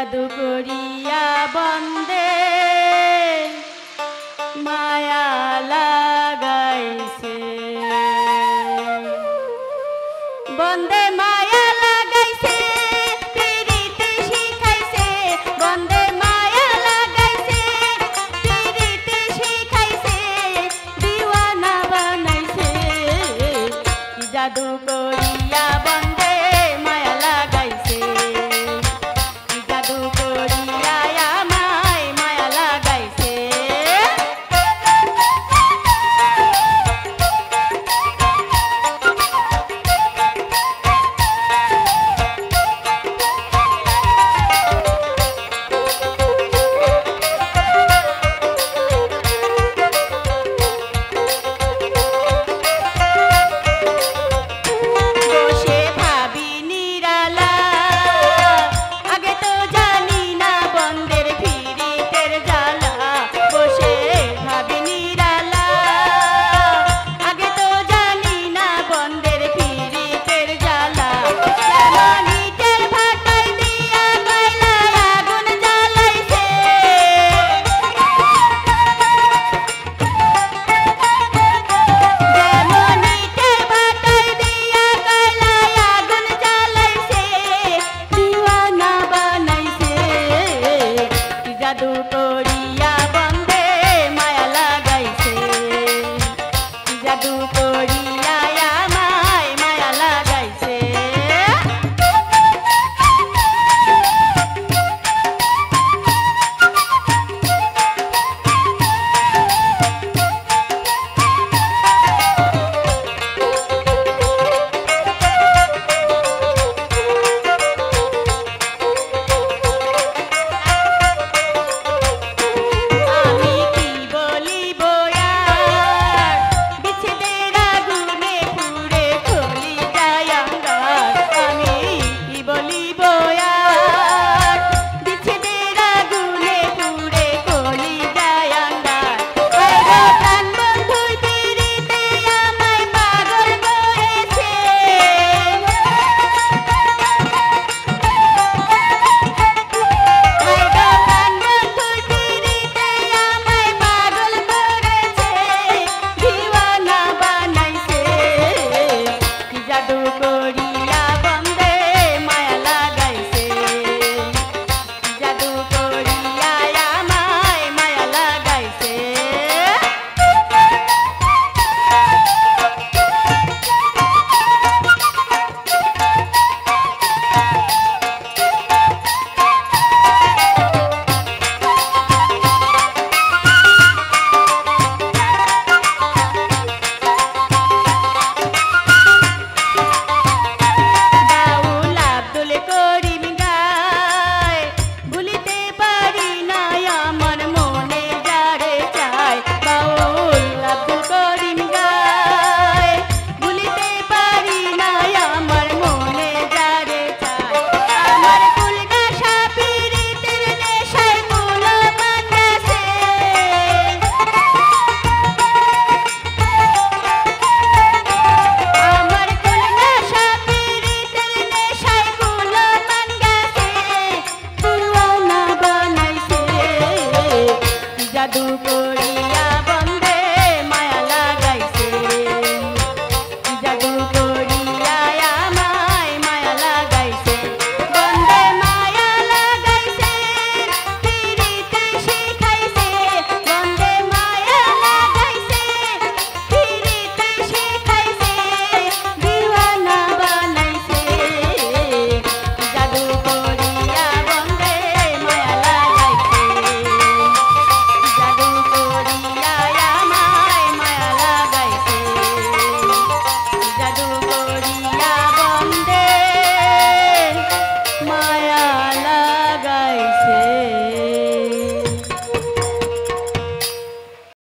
জাদু করিয়া বন্দে মায়া লাগাইছে, বন্দে মায়া লাগাইছে, পিরিতি শিখাইছে, বন্দে মায়া লাগাইছে, পিরিতি শিখাইছে, দিওয়ানা বানাইছে। জাদু করিয়া বন্দে মায়া লাগাইছে, জাদু করিয়া আমায় মায়া লাগাইছে। জাদু করিয়া বন্দে মায়া লাগাইছে, জাদু করিয়া আমায় মায়া লাগাইছে। জাদু করিয়া বন্দে মায়া লাগাইছে, জাদু করিয়া আমায় মায়া লাগাইছে। জাদু করি